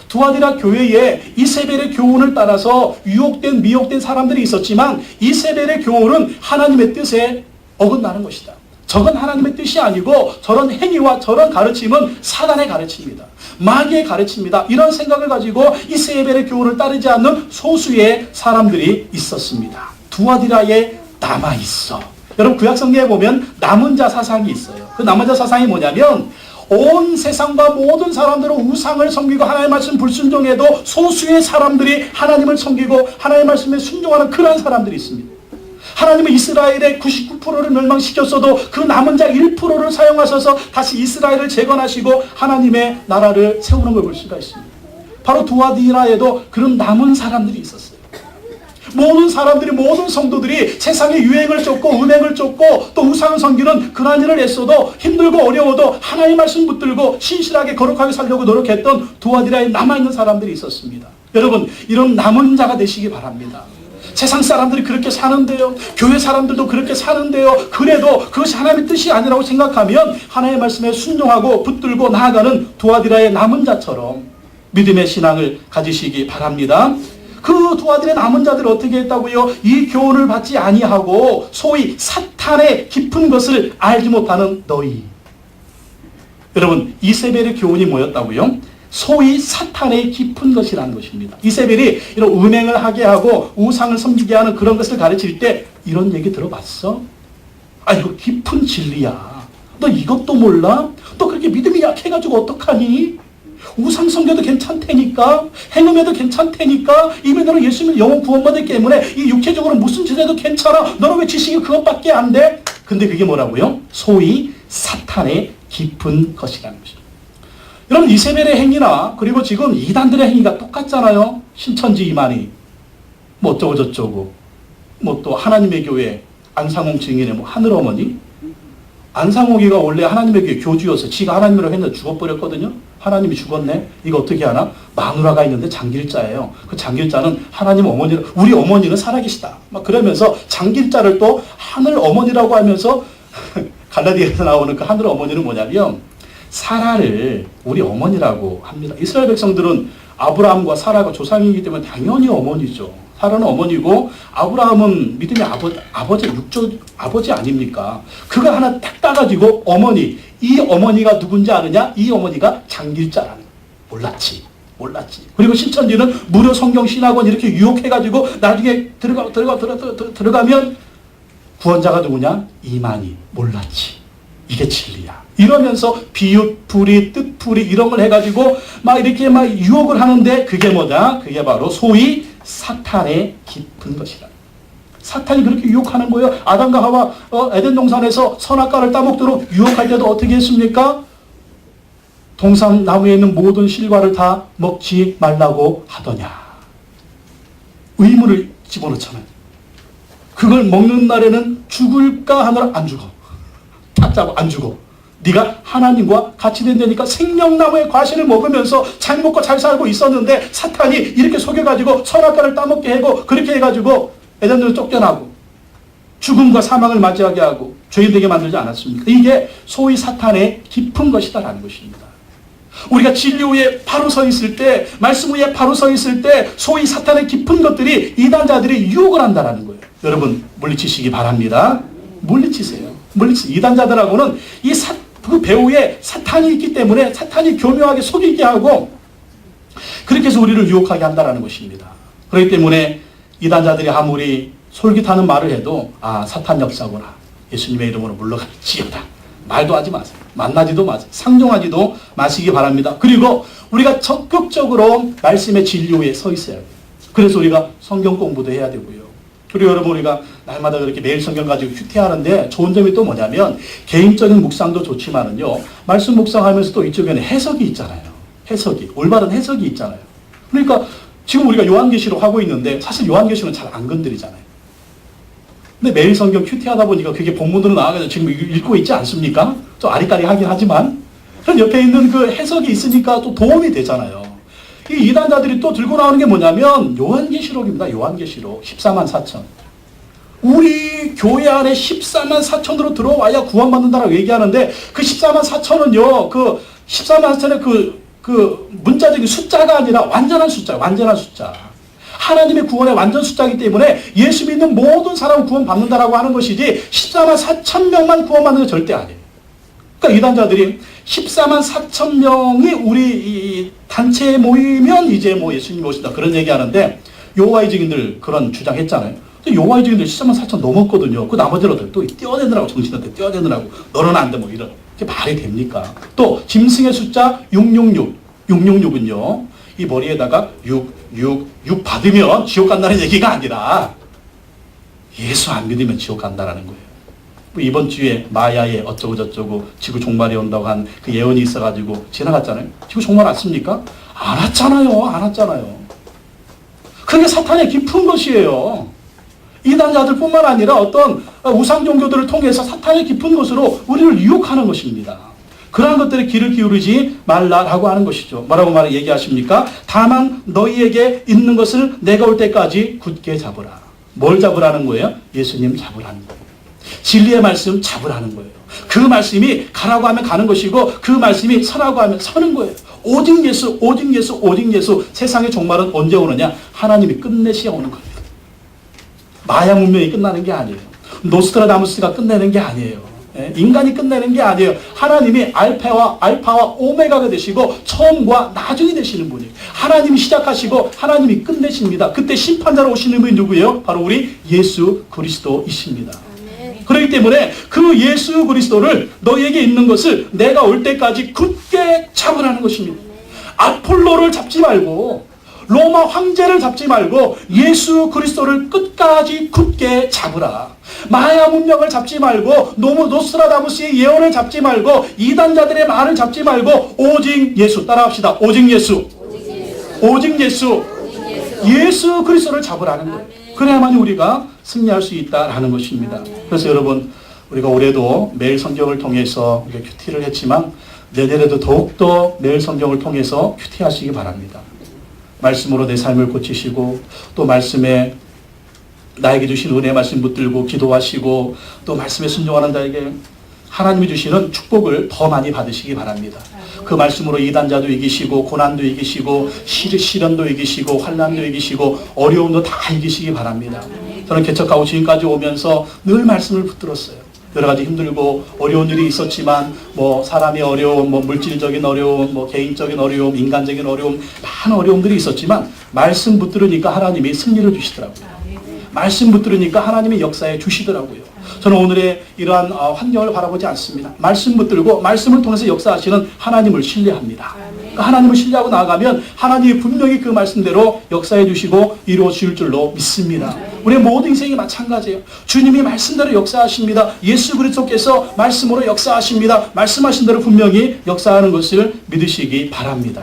두아디라 교회에 이세벨의 교훈을 따라서 유혹된 미혹된 사람들이 있었지만 이세벨의 교훈은 하나님의 뜻에 어긋나는 것이다. 저건 하나님의 뜻이 아니고 저런 행위와 저런 가르침은 사단의 가르침입니다. 마귀의 가르침입니다. 이런 생각을 가지고 이세벨의 교훈을 따르지 않는 소수의 사람들이 있었습니다. 두아디라에 남아있어. 여러분 구약성경에 보면 남은 자 사상이 있어요. 그 남은 자 사상이 뭐냐면 온 세상과 모든 사람들은 우상을 섬기고 하나님의 말씀 불순종해도 소수의 사람들이 하나님을 섬기고 하나님의 말씀에 순종하는 그런 사람들이 있습니다. 하나님은 이스라엘의 99%를 멸망시켰어도 그 남은 자 1%를 사용하셔서 다시 이스라엘을 재건하시고 하나님의 나라를 세우는 걸 볼 수가 있습니다. 바로 두아디라에도 그런 남은 사람들이 있었어요. 모든 사람들이, 모든 성도들이 세상의 유행을 쫓고 은행을 쫓고 또 우상을 섬기는 그러한 일을 했어도 힘들고 어려워도 하나님의 말씀 붙들고 신실하게 거룩하게 살려고 노력했던 두아디라에 남아있는 사람들이 있었습니다. 여러분 이런 남은 자가 되시기 바랍니다. 세상 사람들이 그렇게 사는데요, 교회 사람들도 그렇게 사는데요, 그래도 그것이 하나님의 뜻이 아니라고 생각하면 하나님의 말씀에 순종하고 붙들고 나아가는 두아디라의 남은 자처럼 믿음의 신앙을 가지시기 바랍니다. 그 두아디라의 남은 자들이 어떻게 했다고요? 이 교훈을 받지 아니하고 소위 사탄의 깊은 것을 알지 못하는 너희. 여러분 이세벨의 교훈이 뭐였다고요? 소위 사탄의 깊은 것이라는 것입니다. 이세벨이 이런 은행을 하게 하고 우상을 섬기게 하는 그런 것을 가르칠 때 이런 얘기 들어봤어? 아 이거 깊은 진리야. 너 이것도 몰라? 너 그렇게 믿음이 약해가지고 어떡하니? 우상 섬겨도 괜찮다니까, 행음해도 괜찮다니까, 이미 너는 예수님 영혼 구원받기 때문에 이 육체적으로 무슨 짓 해도 괜찮아. 너는 왜 지식이 그것밖에 안 돼? 근데 그게 뭐라고요? 소위 사탄의 깊은 것이라는 것입니다. 여러분 이세벨의 행위나 그리고 지금 이단들의 행위가 똑같잖아요. 신천지 이만희 뭐 어쩌고 저쩌고 뭐 또 하나님의 교회 안상홍 증인의 뭐 하늘어머니. 안상홍이가 원래 하나님의 교회 교주여서 지가 하나님이라고 했는데 죽어버렸거든요. 하나님이 죽었네. 이거 어떻게 하나? 마누라가 있는데 장길자예요. 그 장길자는 하나님 어머니를, 우리 어머니는 살아계시다 막 그러면서 장길자를 또 하늘 어머니라고 하면서 갈라디아에서 나오는 그 하늘 어머니는 뭐냐면 사라를 우리 어머니라고 합니다. 이스라엘 백성들은 아브라함과 사라가 조상이기 때문에 당연히 어머니죠. 사라는 어머니고 아브라함은 믿음의 아버지 육조 아버지 아닙니까? 그가 하나 딱 따가지고 어머니, 이 어머니가 누군지 아느냐? 이 어머니가 장길자라는 몰랐지. 그리고 신천지는 무료 성경 신학원 이렇게 유혹해가지고 나중에 들어가면 구원자가 누구냐? 이만희. 몰랐지. 이게 진리야. 이러면서 비웃풀이, 뜻풀이 이런 걸 해가지고 막 이렇게 막 유혹을 하는데 그게 뭐냐? 그게 바로 소위 사탄의 깊은 것이다. 사탄이 그렇게 유혹하는 거예요. 아담과 하와 에덴 동산에서 선악과를 따먹도록 유혹할 때도 어떻게 했습니까? 동산 나무에 있는 모든 실과를 다 먹지 말라고 하더냐. 의문을 집어넣잖아요. 그걸 먹는 날에는 죽을까 하느라 안 죽어. 딱 잡아 안 죽어. 네가 하나님과 같이 된다니까 생명나무의 과실을 먹으면서 잘 먹고 잘 살고 있었는데 사탄이 이렇게 속여가지고 선악과를 따먹게 하고 그렇게 해가지고 에덴으로 쫓겨나고 죽음과 사망을 맞이하게 하고 죄인 되게 만들지 않았습니까? 이게 소위 사탄의 깊은 것이다라는 것입니다. 우리가 진리 위에 바로 서 있을 때, 말씀 위에 바로 서 있을 때 소위 사탄의 깊은 것들이 이단자들이 유혹을 한다라는 거예요. 여러분 물리치시기 바랍니다. 물리치세요. 이단자들하고는 그 배후에 사탄이 있기 때문에 사탄이 교묘하게 속이게 하고 그렇게 해서 우리를 유혹하게 한다는 것입니다. 그렇기 때문에 이단자들이 아무리 솔깃하는 말을 해도 사탄 역사구나. 예수님의 이름으로 물러갈지어다. 말도 하지 마세요. 만나지도 마세요. 상종하지도 마시기 바랍니다. 그리고 우리가 적극적으로 말씀의 진리 위에 서 있어야 돼요. 그래서 우리가 성경 공부도 해야 되고요. 그리고 여러분 우리가 날마다 그렇게 매일 성경 가지고 큐티하는데 좋은 점이 또 뭐냐면 개인적인 묵상도 좋지만은요. 말씀 묵상하면서 또 이쪽에는 해석이 있잖아요. 해석이. 올바른 해석이 있잖아요. 그러니까 지금 우리가 요한계시록 하고 있는데 사실 요한계시록은 잘 안 건드리잖아요. 근데 매일 성경 큐티하다 보니까 그게 본문으로 나와가지고 지금 읽고 있지 않습니까? 좀 아리까리하긴 하지만 그런 옆에 있는 그 해석이 있으니까 또 도움이 되잖아요. 이 이단자들이 또 들고 나오는 게 뭐냐면 요한계시록입니다. 요한계시록 14만 4천. 우리 교회 안에 14만 4천으로 들어와야 구원받는다라고 얘기하는데 그 14만 4천은요. 그 14만 4천의 그 문자적인 숫자가 아니라 완전한 숫자, 완전한 숫자. 하나님의 구원의 완전 숫자이기 때문에 예수 믿는 모든 사람은 구원받는다라고 하는 것이지 14만 4천 명만 구원받는 건 절대 아니에요. 그러니까 이단자들이 14만 4천 명이 우리 이 단체에 모이면 이제 뭐 예수님이 오신다 그런 얘기하는데 여호와의 증인들 그런 주장했잖아요. 여호와의 증인들 14만 4천 넘었거든요. 그 나머지로들 또 떼어내느라고 정신한테 떼어내느라고 너는 안 돼 뭐 이런 게 말이 됩니까? 또 짐승의 숫자 666 666은요. 이 머리에다가 6 받으면 지옥 간다는 얘기가 아니라 예수 안 믿으면 지옥 간다라는 거예요. 이번 주에 마야에 어쩌고 저쩌고 지구 종말이 온다고 한 그 예언이 있어가지고 지나갔잖아요. 지구 종말 왔습니까? 안 왔잖아요. 안 왔잖아요. 그게 사탄의 깊은 것이에요. 이단자들뿐만 아니라 어떤 우상 종교들을 통해서 사탄의 깊은 것으로 우리를 유혹하는 것입니다. 그러한 것들에 귀를 기울이지 말라라고 하는 것이죠. 뭐라고 얘기하십니까? 다만 너희에게 있는 것을 내가 올 때까지 굳게 잡으라. 뭘 잡으라는 거예요? 예수님 잡으라는 거예요. 진리의 말씀 잡으라는 거예요. 그 말씀이 가라고 하면 가는 것이고 그 말씀이 서라고 하면 서는 거예요. 오직 예수, 오직 예수, 오직 예수. 세상의 종말은 언제 오느냐? 하나님이 끝내시야 오는 겁니다. 마야 문명이 끝나는 게 아니에요. 노스트라다무스가 끝내는 게 아니에요. 인간이 끝내는 게 아니에요. 하나님이 알파와 오메가가 되시고 처음과 나중이 되시는 분이에요. 하나님이 시작하시고 하나님이 끝내십니다. 그때 심판자로 오시는 분이 누구예요? 바로 우리 예수 그리스도이십니다. 그렇기 때문에 그 예수 그리스도를 너희에게 있는 것을 내가 올 때까지 굳게 잡으라는 것입니다. 아폴로를 잡지 말고 로마 황제를 잡지 말고 예수 그리스도를 끝까지 굳게 잡으라. 마야 문명을 잡지 말고 노스트라다무스의 예언을 잡지 말고 이단자들의 말을 잡지 말고 오직 예수. 따라합시다. 오직 예수. 오직 예수. 예수 그리스도를 잡으라는 거예요. 그래야만 우리가 승리할 수 있다라는 것입니다. 그래서 여러분 우리가 올해도 매일 성경을 통해서 큐티를 했지만 내년에도 더욱더 매일 성경을 통해서 큐티하시기 바랍니다. 말씀으로 내 삶을 고치시고 또 말씀에 나에게 주신 은혜 말씀 붙들고 기도하시고 또 말씀에 순종하는 자에게 하나님이 주시는 축복을 더 많이 받으시기 바랍니다. 그 말씀으로 이단자도 이기시고 고난도 이기시고 시련도 이기시고 환난도 이기시고 어려움도 다 이기시기 바랍니다. 저는 개척하고 지금까지 오면서 늘 말씀을 붙들었어요. 여러 가지 힘들고 어려운 일이 있었지만 뭐 사람의 어려움, 뭐 물질적인 어려움, 뭐 개인적인 어려움, 인간적인 어려움 많은 어려움들이 있었지만 말씀 붙들으니까 하나님이 승리를 주시더라고요. 말씀 붙들으니까 하나님의 역사에 주시더라고요. 저는 오늘의 이러한 환경을 바라보지 않습니다. 말씀 붙들고 말씀을 통해서 역사하시는 하나님을 신뢰합니다. 그러니까 하나님을 신뢰하고 나아가면 하나님이 분명히 그 말씀대로 역사해 주시고 이루어 주실 줄로 믿습니다. 우리의 모든 인생이 마찬가지예요. 주님이 말씀대로 역사하십니다. 예수 그리스도께서 말씀으로 역사하십니다. 말씀하신 대로 분명히 역사하는 것을 믿으시기 바랍니다.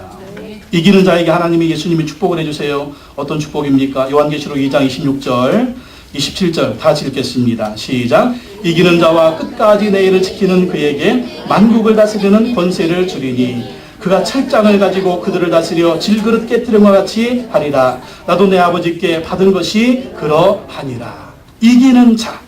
이기는 자에게 하나님이 예수님이 축복을 해주세요. 어떤 축복입니까? 요한계시록 2장 26절 27절 다 같이 읽겠습니다. 시작. 이기는 자와 끝까지 내 일을 지키는 그에게 만국을 다스리는 권세를 주리니 그가 찰장을 가지고 그들을 다스려 질그릇 깨뜨린 것 같이 하리라. 나도 내 아버지께 받은 것이 그러하니라. 이기는 자,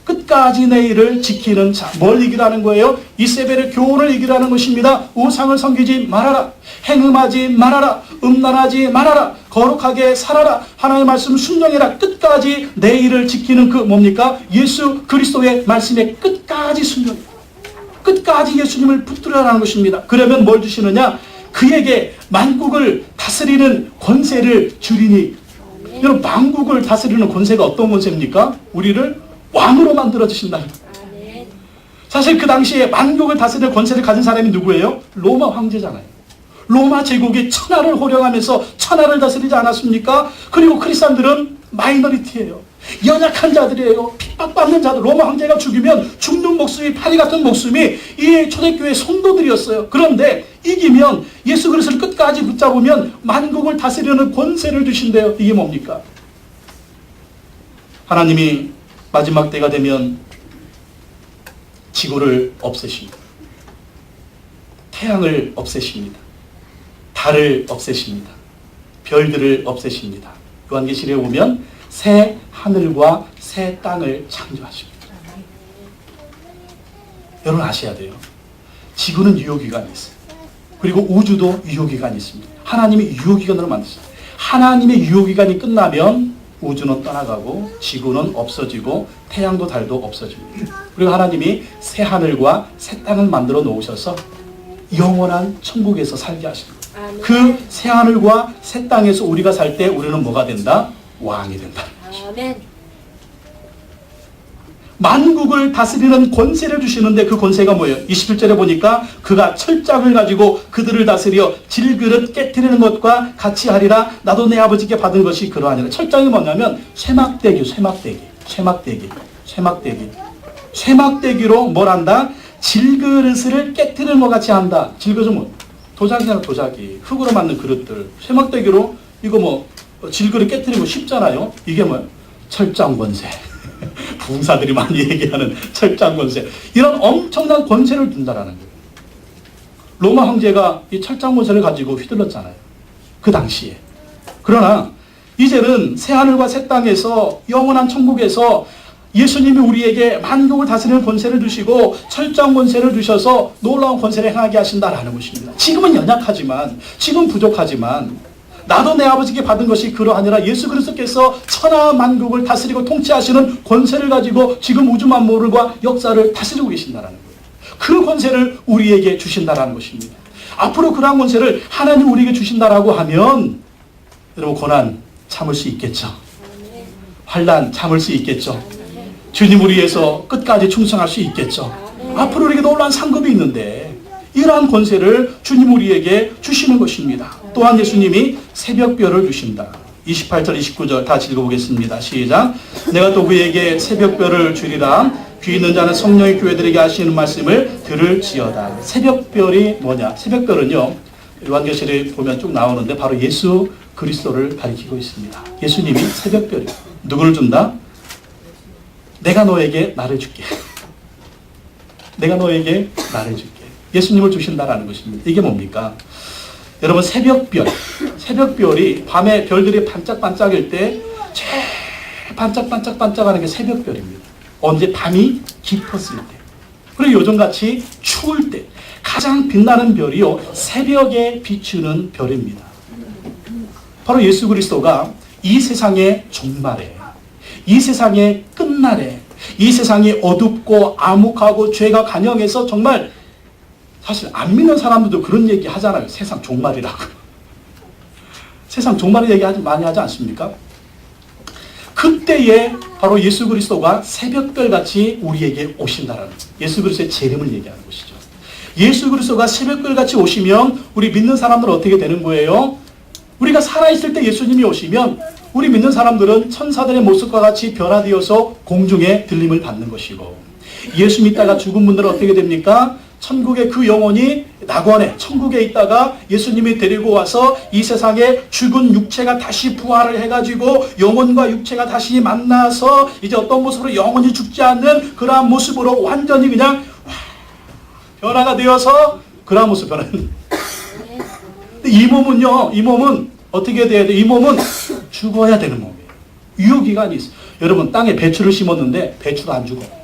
끝까지 내 일을 지키는 자. 뭘 이기라는 거예요? 이세벨의 교훈을 이기라는 것입니다. 우상을 섬기지 말아라. 행음하지 말아라. 음란하지 말아라. 거룩하게 살아라. 하나님의 말씀 순종해라. 끝까지 내 일을 지키는 그 뭡니까? 예수 그리스도의 말씀에 끝까지 순종해. 끝까지 예수님을 붙들으라는 것입니다. 그러면 뭘 주시느냐? 그 그에게 만국을 다스리는 권세를 주리니. 여러분, 만국을 다스리는 권세가 어떤 권세입니까? 우리를 왕으로 만들어 주신다. 사실 그 당시에 만국을 다스리는 권세를 가진 사람이 누구예요? 로마 황제잖아요. 로마 제국이 천하를 호령하면서 천하를 다스리지 않았습니까? 그리고 크리스찬들은 마이너리티예요. 연약한 자들이에요. 핍박받는 자들. 로마 황제가 죽이면 죽는 목숨이 파리 같은 목숨이 이 초대교회 성도들이었어요. 그런데 이기면 예수 그리스도를 끝까지 붙잡으면 만국을 다스리는 권세를 주신대요. 이게 뭡니까? 하나님이 마지막 때가 되면 지구를 없애십니다. 태양을 없애십니다. 달을 없애십니다. 별들을 없애십니다. 요한계시록에 보면 새 하늘과 새 땅을 창조하십니다. 여러분 아셔야 돼요. 지구는 유효기간이 있어요. 그리고 우주도 유효기간이 있습니다. 하나님이 유효기간으로 만드셨어요. 하나님의 유효기간이 끝나면 우주는 떠나가고 지구는 없어지고 태양도 달도 없어집니다. 그리고 하나님이 새 하늘과 새 땅을 만들어 놓으셔서 영원한 천국에서 살게 하십니다. 그 새 하늘과 새 땅에서 우리가 살 때 우리는 뭐가 된다? 왕이 된다. 아멘. 만국을 다스리는 권세를 주시는데 그 권세가 뭐예요? 27절에 보니까 그가 철장을 가지고 그들을 다스려 질그릇 깨트리는 것과 같이 하리라. 나도 내 아버지께 받은 것이 그러하니라. 철장이 뭐냐면 쇠막대기로 뭘 한다? 질그릇을 깨트리는 것 같이 한다. 질그릇은 뭐? 도자기잖아, 도자기. 흙으로 만든 그릇들. 쇠막대기로 이거 뭐 질그릇 깨트리는 거 쉽잖아요. 이게 뭐예요? 철장 권세. 부흥사들이 많이 얘기하는 철장 권세. 이런 엄청난 권세를 준다라는 거예요. 로마 황제가 이 철장 권세를 가지고 휘둘렀잖아요. 그 당시에. 그러나 이제는 새하늘과 새 땅에서 영원한 천국에서 예수님이 우리에게 만국을 다스리는 권세를 주시고 철장 권세를 주셔서 놀라운 권세를 행하게 하신다라는 것입니다. 지금은 연약하지만, 지금 부족하지만 나도 내 아버지께 받은 것이 그러하니라. 예수 그리스도께서 천하 만국을 다스리고 통치하시는 권세를 가지고 지금 우주 만물과 역사를 다스리고 계신다라는 거예요. 그 권세를 우리에게 주신다라는 것입니다. 앞으로 그러한 권세를 하나님 우리에게 주신다라고 하면 여러분 고난 참을 수 있겠죠. 환난 참을 수 있겠죠. 주님 우리 위해서 끝까지 충성할 수 있겠죠. 앞으로 우리에게 놀라운 상급이 있는데 이러한 권세를 주님 우리에게 주시는 것입니다. 또한 예수님이 새벽별을 주신다. 28절 29절 다 읽어보겠습니다. 시작. 내가 또 그에게 새벽별을 주리라. 귀 있는 자는 성령의 교회들에게 하시는 말씀을 들을지어다. 새벽별이 뭐냐? 새벽별은요, 요한계시록에 보면 쭉 나오는데 바로 예수 그리스도를 가리키고 있습니다. 예수님이 새벽별이 누구를 준다? 내가 너에게 나를 줄게. 내가 너에게 나를 줄게. 예수님을 주신다라는 것입니다. 이게 뭡니까? 여러분 새벽별이 밤에 별들이 반짝반짝일 때 제일 반짝반짝반짝하는 게 새벽별입니다. 언제? 밤이 깊었을 때. 그리고 요즘같이 추울 때 가장 빛나는 별이요 새벽에 비추는 별입니다. 바로 예수 그리스도가 이 세상의 종말에, 이 세상의 끝날에, 이 세상이 어둡고 암흑하고 죄가 간영해서 정말 사실 안 믿는 사람들도 그런 얘기 하잖아요. 세상 종말이라고. 세상 종말을 많이 하지 않습니까? 그때에 바로 예수 그리스도가 새벽별같이 우리에게 오신다라는 거예요. 예수 그리스도의 재림을 얘기하는 것이죠. 예수 그리스도가 새벽별같이 오시면 우리 믿는 사람들은 어떻게 되는 거예요? 우리가 살아있을 때 예수님이 오시면 우리 믿는 사람들은 천사들의 모습과 같이 변화되어서 공중에 들림을 받는 것이고, 예수 믿다가 죽은 분들은 어떻게 됩니까? 천국의 그 영혼이 낙원에 천국에 있다가 예수님이 데리고 와서 이 세상에 죽은 육체가 다시 부활을 해가지고 영혼과 육체가 다시 만나서 이제 어떤 모습으로 영원히 죽지 않는 그러한 모습으로 완전히 그냥 변화가 되어서 그러한 모습 변화는. 이 몸은요, 이 몸은 어떻게 돼야 돼? 이 몸은 죽어야 되는 몸이에요. 유효기간이 있어요. 여러분 땅에 배추를 심었는데 배추가 안 죽어.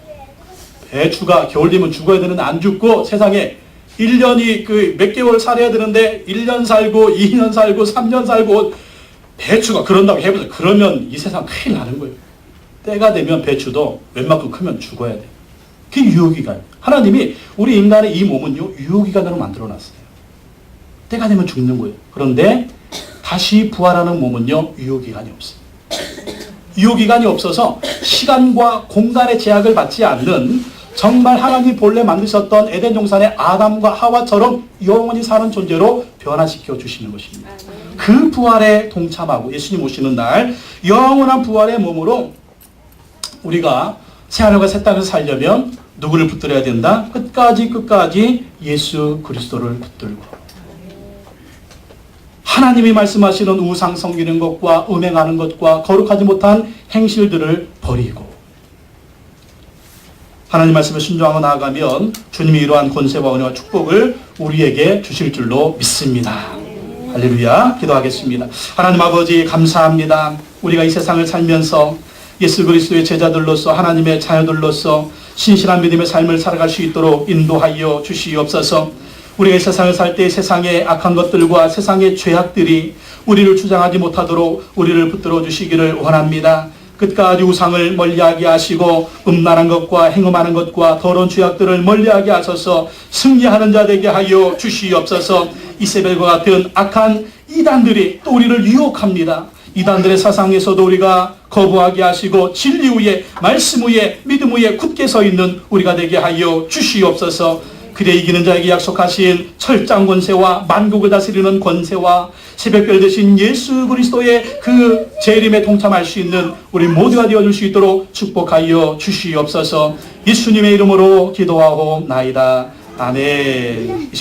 배추가 겨울 되면 죽어야 되는데 안 죽고 세상에 1년이 몇 개월 살아야 되는데 1년 살고 2년 살고 3년 살고 배추가 그런다고 해보세요. 그러면 이 세상 큰일 나는 거예요. 때가 되면 배추도 웬만큼 크면 죽어야 돼. 그게 유효기간. 하나님이 우리 인간의 이 몸은요 유효기간으로 만들어놨어요. 때가 되면 죽는 거예요. 그런데 다시 부활하는 몸은요, 유효기간이 없어요. 유효기간이 없어서 시간과 공간의 제약을 받지 않는 정말 하나님 본래 만드셨던 에덴 동산의 아담과 하와처럼 영원히 사는 존재로 변화시켜 주시는 것입니다. 그 부활에 동참하고 예수님 오시는 날 영원한 부활의 몸으로 우리가 새하늘과 새 땅에서 살려면 누구를 붙들어야 된다? 끝까지 예수 그리스도를 붙들고 하나님이 말씀하시는 우상 섬기는 것과 음행하는 것과 거룩하지 못한 행실들을 버리고 하나님 말씀에 순종하고 나아가면 주님이 이러한 권세와 은혜와 축복을 우리에게 주실 줄로 믿습니다. 할렐루야. 기도하겠습니다. 하나님 아버지 감사합니다. 우리가 이 세상을 살면서 예수 그리스도의 제자들로서 하나님의 자녀들로서 신실한 믿음의 삶을 살아갈 수 있도록 인도하여 주시옵소서. 우리가 이 세상을 살 때 세상의 악한 것들과 세상의 죄악들이 우리를 주장하지 못하도록 우리를 붙들어 주시기를 원합니다. 끝까지 우상을 멀리하게 하시고 음란한 것과 행음하는 것과 더러운 죄악들을 멀리하게 하셔서 승리하는 자 되게 하여 주시옵소서. 이세벨과 같은 악한 이단들이 또 우리를 유혹합니다. 이단들의 사상에서도 우리가 거부하게 하시고 진리 위에 말씀 위에 믿음 위에 굳게 서 있는 우리가 되게 하여 주시옵소서. 그래 이기는 자에게 약속하신 철장 권세와 만국을 다스리는 권세와 새벽별 되신 예수 그리스도의 그 재림에 동참할 수 있는 우리 모두가 되어줄 수 있도록 축복하여 주시옵소서. 예수님의 이름으로 기도하고 나이다. 아멘.